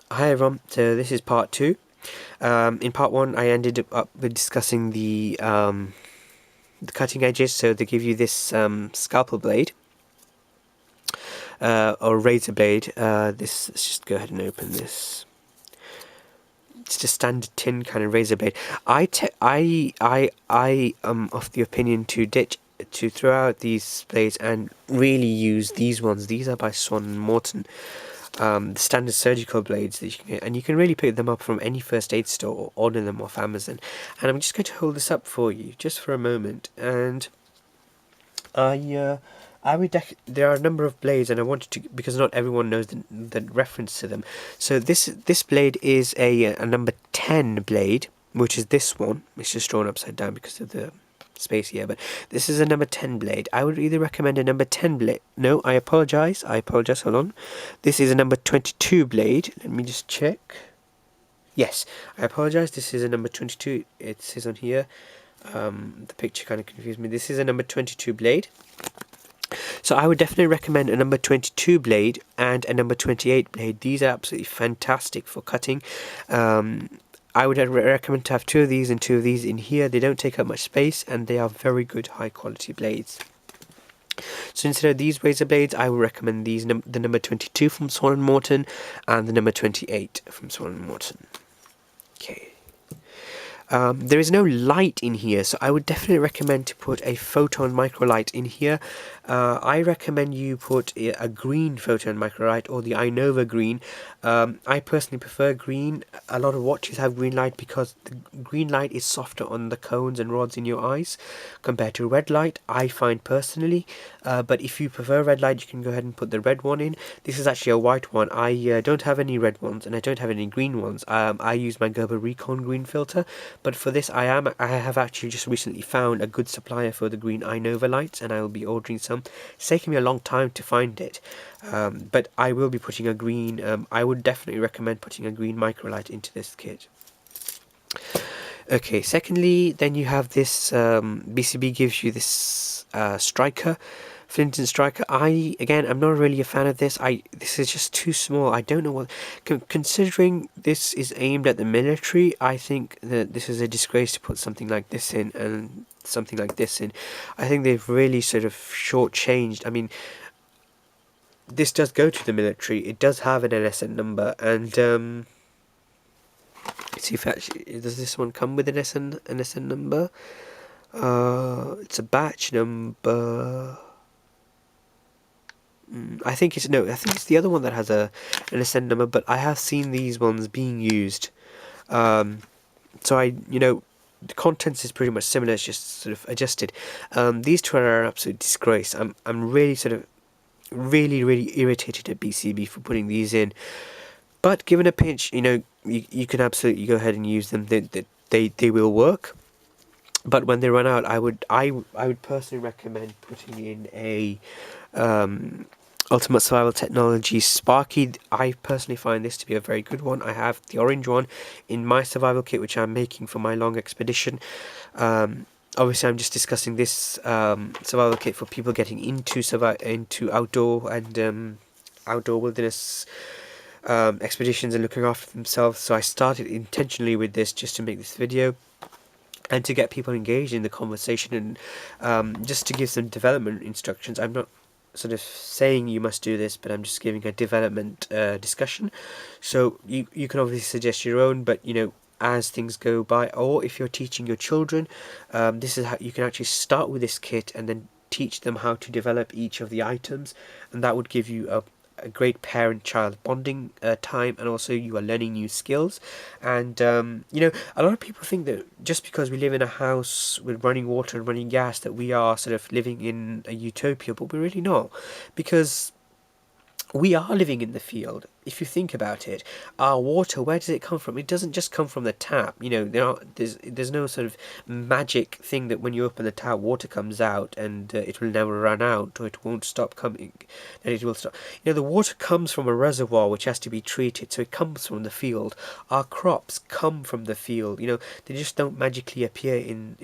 Hi everyone, so this is part 2. In part 1 I ended up with discussing the cutting edges, so they give you this scalpel blade, or razor blade. Let's just go ahead and open this. It's just standard tin kind of razor blade. I am of the opinion to throw out these blades and really use these ones. These are by Swan and Morton. The standard surgical blades that you can get, and you can really pick them up from any first aid store or order them off Amazon. And I'm just going to hold this up for you just for a moment, and there are a number of blades, and I wanted to, because not everyone knows the reference to them. So this blade is a number 10 blade, which is this one. It's just drawn upside down because of the space here, but this is a number 10 blade. I would either recommend a number 10 blade. No, I apologize, hold on. This is a number 22 blade. Let me just check. Yes, I apologize, this is a number 22. It says on here, the picture kind of confused me. This is a number 22 blade. So I would definitely recommend a number 22 blade and a number 28 blade. These are absolutely fantastic for cutting. I would recommend to have two of these and two of these in here. They don't take up much space, and they are very good high quality blades. So instead of these razor blades, I would recommend these, the number 22 from Swan & Morton and the number 28 from Swan & Morton. Okay. There is no light in here, so I would definitely recommend to put a photon microlight in here. I recommend you put a green photon microlight, or the Inova green. I personally prefer green. A lot of watches have green light because the green light is softer on the cones and rods in your eyes compared to red light, I find personally. But if you prefer red light, you can go ahead and put the red one in. This is actually a white one. I don't have any red ones, and I don't have any green ones. I use my Gerber Recon green filter, but for this I have actually just recently found a good supplier for the green Inova lights, and I will be ordering some. It's taken me a long time to find it, but I will be putting a green. I would definitely recommend putting a green microlight into this kit. Okay, secondly, then you have this, BCB gives you this striker, flint and striker. I'm not really a fan of this. This is just too small. I don't know what, considering this is aimed at the military, I think that this is a disgrace to put something like this in and something like this in. I think they've really sort of shortchanged. I mean, this does go to the military. It does have an NSN number, and let's see if actually, does this one come with an NSN number? It's a batch number. I think it's the other one that has an NSN number, but I have seen these ones being used. So the contents is pretty much similar. It's just sort of adjusted. These two are an absolute disgrace. I'm really sort of really irritated at BCB for putting these in. But given a pinch, you can absolutely go ahead and use them. They will work. But when they run out, I would personally recommend putting in a Ultimate Survival Technology Sparky. I personally find this to be a very good one. I have the orange one in my survival kit, which I'm making for my long expedition. Obviously, I'm just discussing this survival kit for people getting into outdoor and outdoor wilderness expeditions and looking after themselves. So I started intentionally with this just to make this video and to get people engaged in the conversation, and just to give some development instructions. I'm not sort of saying you must do this, but I'm just giving a development discussion. So you can obviously suggest your own, but as things go by, or if you're teaching your children, this is how you can actually start with this kit and then teach them how to develop each of the items, and that would give you a great parent-child bonding time, and also you are learning new skills. And a lot of people think that just because we live in a house with running water and running gas that we are sort of living in a utopia, but we're really not, because we are living in the field. If you think about it, our water, where does it come from? It doesn't just come from the tap. There's no sort of magic thing that when you open the tap, water comes out and it will never run out, or it won't stop coming, and it will stop. The water comes from a reservoir which has to be treated, so it comes from the field. Our crops come from the field. They just don't magically appear in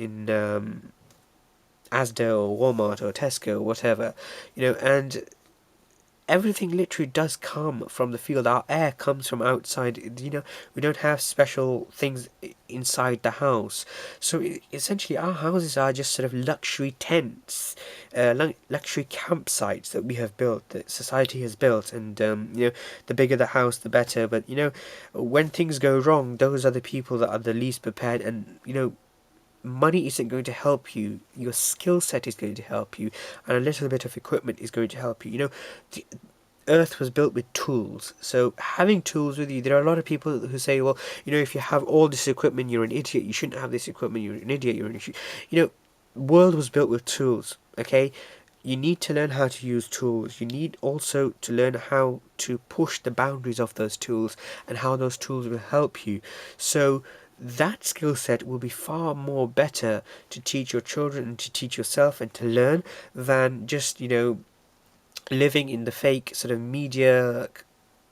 Asda or Walmart or Tesco or whatever. And everything literally does come from the field. Our air comes from outside. You know, we don't have special things inside the house. So essentially, our houses are just sort of luxury tents, luxury campsites that we have built, that society has built. And you know, the bigger the house, the better. But you know, when things go wrong, those are the people that are the least prepared. And you know, money isn't going to help you. Your skill set is going to help you, and a little bit of equipment is going to help you. You know, the Earth was built with tools, so having tools with you. There are a lot of people who say, well, you know, if you have all this equipment, you're an idiot. You shouldn't have this equipment. You're an idiot. You know, world was built with tools. Okay, you need to learn how to use tools. You need also to learn how to push the boundaries of those tools and how those tools will help you. So that skill set will be far more better to teach your children and to teach yourself and to learn than just, you know, living in the fake sort of media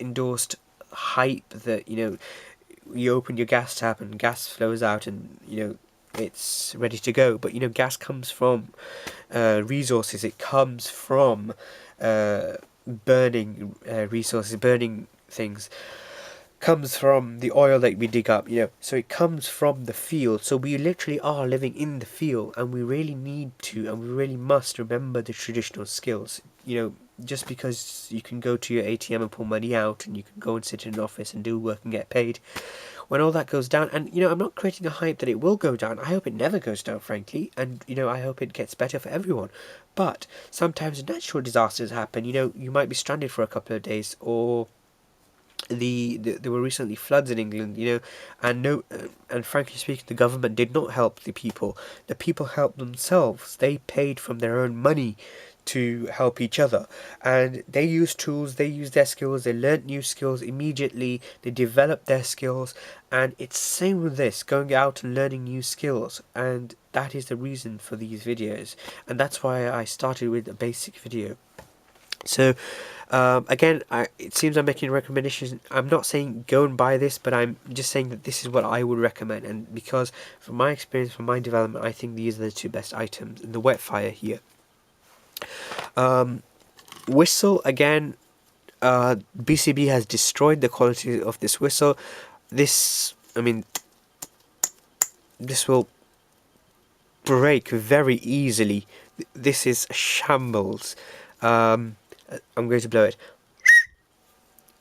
endorsed hype that, you know, you open your gas tap and gas flows out and, you know, it's ready to go. But you know, gas comes from resources. It comes from burning resources, burning things. Comes from the oil that we dig up, you know, so it comes from the field. So we literally are living in the field, and we really need to, and we really must remember the traditional skills. You know, just because you can go to your ATM and pull money out, and you can go and sit in an office and do work and get paid, when all that goes down, and you know, I'm not creating a hype that it will go down. I hope it never goes down, frankly, and you know, I hope it gets better for everyone. But sometimes natural disasters happen. You know, you might be stranded for a couple of days, or there were recently floods in England, you know, and no, and frankly speaking, the government did not help the people. The people helped themselves. They paid from their own money to help each other, and they used tools. They used their skills. They learnt new skills immediately. They developed their skills, and it's same with this, going out and learning new skills. And that is the reason for these videos, and that's why I started with a basic video. So again, it seems I'm making recommendations. I'm not saying go and buy this, but I'm just saying that this is what I would recommend. And because from my experience, from my development, I think these are the two best items in the wet fire here. Whistle, again, BCB has destroyed the quality of this whistle. This, I mean, this will break very easily. This is shambles. I'm going to blow it.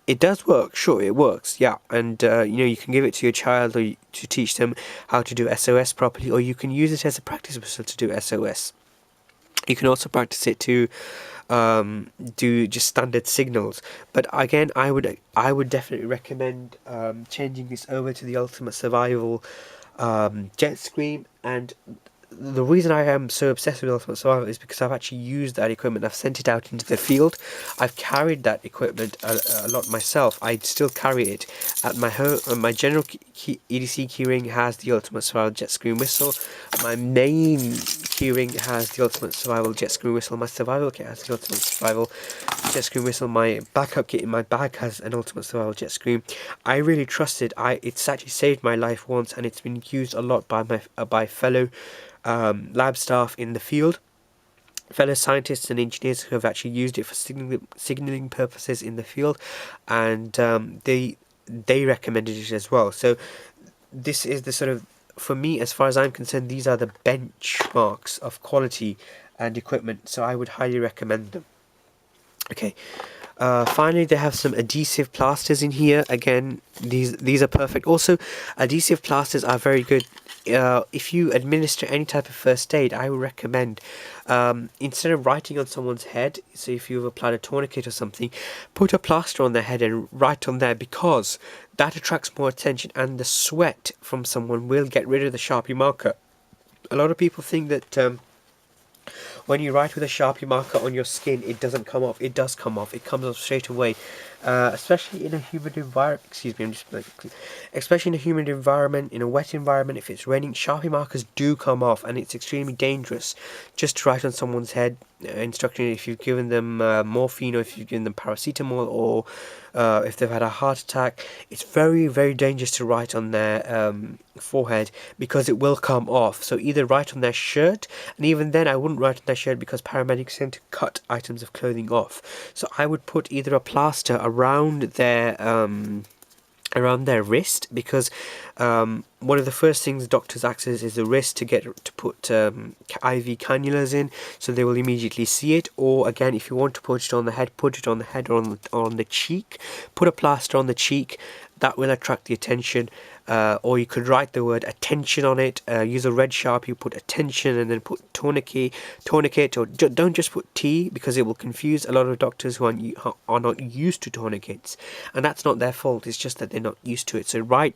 It does work, sure, it works, yeah. And you know, you can give it to your child or to teach them how to do SOS properly, or you can use it as a practice whistle to do SOS. You can also practice it to do just standard signals. But again, I would definitely recommend changing this over to the Ultimate Survival Jet Scream. And the reason I am so obsessed with Ultimate Survival is because I've actually used that equipment. I've sent it out into the field. I've carried that equipment a lot myself. I still carry it at my home. My general EDC keyring has the Ultimate Survival Jet Scream Whistle. My main keyring has the Ultimate Survival Jet Scream Whistle. My survival kit has the Ultimate Survival Jet Scream Whistle. My backup kit in my bag has an Ultimate Survival Jet Scream. I really trust it. It's actually saved my life once, and it's been used a lot by fellow lab staff in the field, fellow scientists and engineers who have actually used it for signaling purposes in the field, and they recommended it as well. So this is the sort of, for me, as far as I'm concerned, these are the benchmarks of quality and equipment, so I would highly recommend them. Okay. Finally, they have some adhesive plasters in here. Again, these are perfect. Also, adhesive plasters are very good. If you administer any type of first aid, I would recommend, instead of writing on someone's head, so if you've applied a tourniquet or something, put a plaster on their head and write on there, because that attracts more attention, and the sweat from someone will get rid of the Sharpie marker. A lot of people think that when you write with a Sharpie marker on your skin, it doesn't come off. It does come off. It comes off straight away. especially in a humid environment. Excuse me, I'm just especially in a humid environment, in a wet environment. If it's raining, Sharpie markers do come off, and it's extremely dangerous just to write on someone's head, instructing if you've given them morphine, or if you've given them paracetamol, or if they've had a heart attack. It's very, very dangerous to write on their forehead because it will come off. So either write on their shirt, and even then I wouldn't write on their shirt because paramedics tend to cut items of clothing off. So I would put either a plaster around their wrist, because one of the first things doctors access is the wrist to put IV cannulas in, so they will immediately see it. Or again, if you want to put it on the head, put it on the head or on the cheek. Put a plaster on the cheek. That will attract the attention. Or you could write the word attention on it. Use a red Sharpie, put attention, and then put tourniquet, or don't just put T, because it will confuse a lot of doctors who are not used to tourniquets, and that's not their fault. It's just that they're not used to it. So write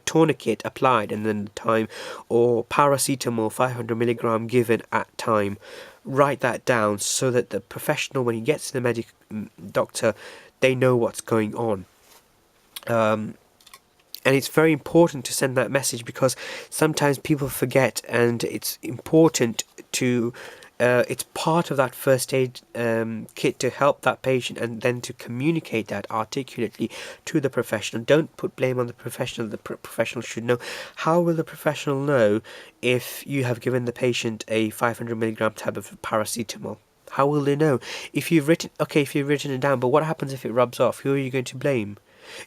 tourniquet applied and then time, or paracetamol 500 milligram given at time. Write that down so that the professional, when he gets to the doctor, they know what's going on. And it's very important to send that message, because sometimes people forget, and it's important to it's part of that first aid kit to help that patient, and then to communicate that articulately to the professional. Don't put blame on the professional. The professional should know. How will the professional know if you have given the patient a 500 milligram tab of paracetamol? How will they know? If you've written it down, but what happens if it rubs off? Who are you going to blame?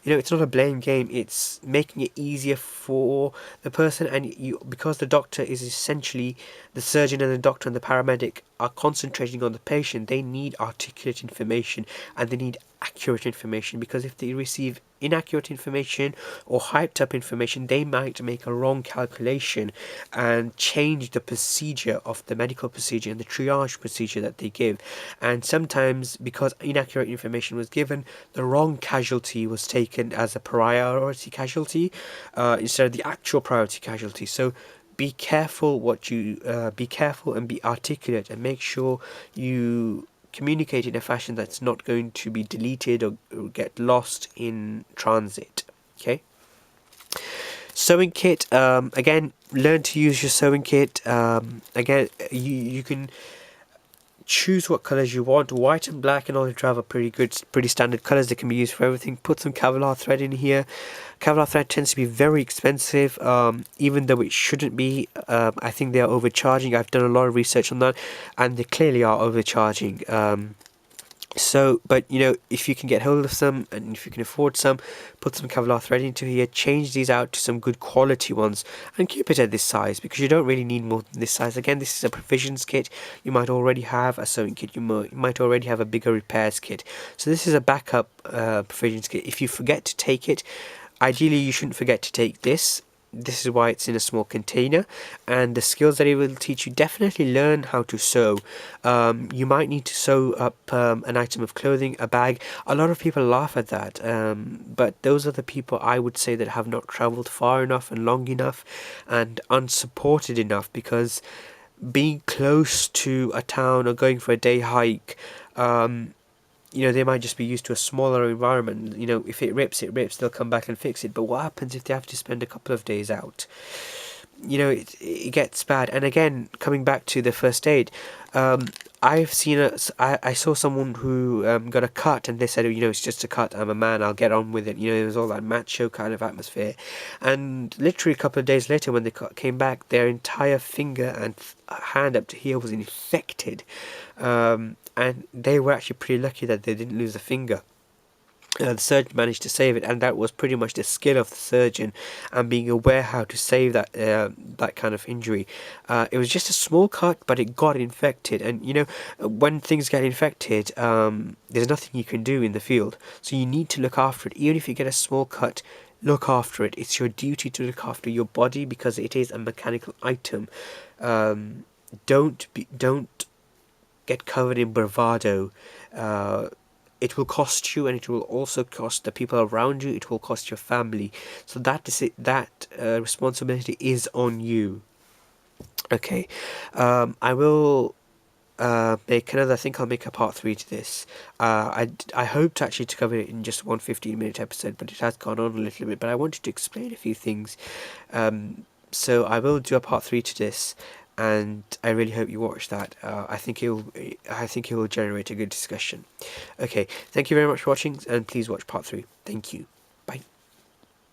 It's not a blame game. It's making it easier for the person, and because the doctor is essentially the surgeon, and the doctor and the paramedic are concentrating on the patient. They need articulate information, and they need accurate information, because if they receive inaccurate information or hyped up information, they might make a wrong calculation and change the procedure of the medical procedure and the triage procedure that they give. And sometimes, because inaccurate information was given, the wrong casualty was taken as a priority casualty instead of the actual priority casualty. So be careful be careful and be articulate, and make sure you communicate in a fashion that's not going to be deleted or get lost in transit. Okay. Sewing kit. Again, learn to use your sewing kit. Again, you can choose what colors you want. White and black and olive drab are pretty standard colors that can be used for everything. Put some Kevlar thread in here. Kevlar thread tends to be very expensive, even though it shouldn't be. I think they are overcharging. I've done a lot of research on that, and they clearly are overcharging. But if you can get hold of some, and if you can afford some, put some Kevlar thread into here. Change these out to some good quality ones, and keep it at this size, because you don't really need more than this size. Again, this is a provisions kit. You might already have a sewing kit. You might already have a bigger repairs kit. So this is a backup provisions kit. If you forget to take it, ideally you shouldn't forget to take this. This is why it's in a small container, and the skills that it will teach you: definitely learn how to sew. You might need to sew up an item of clothing, a bag. A lot of people laugh at that, but those are the people, I would say, that have not traveled far enough and long enough and unsupported enough, because being close to a town or going for a day hike, they might just be used to a smaller environment. If it rips, they'll come back and fix it. But what happens if they have to spend a couple of days out? It gets bad. And again, coming back to the first aid, I saw someone who got a cut, and they said, it's just a cut, I'm a man, I'll get on with it. It was all that macho kind of atmosphere. And literally a couple of days later, when they came back, their entire finger and hand up to here was infected. And they were actually pretty lucky that they didn't lose a finger. The surgeon managed to save it, and that was pretty much the skill of the surgeon and being aware how to save that kind of injury. It was just a small cut, but it got infected, and when things get infected, there's nothing you can do in the field. So you need to look after it. Even if you get a small cut, look after it. It's your duty to look after your body, because it is a mechanical item. Don't get covered in bravado. It will cost you, and it will also cost the people around you. It will cost your family. So that responsibility is on you. Okay, I will make another. I think I'll make a part 3 to this. I hoped actually to cover it in just one 15-minute episode, but it has gone on a little bit. But I wanted to explain a few things, so I will do a part 3 to this, and I really hope you watch that. I think it will generate a good discussion. Okay, thank you very much for watching, and please watch part 3. Thank you.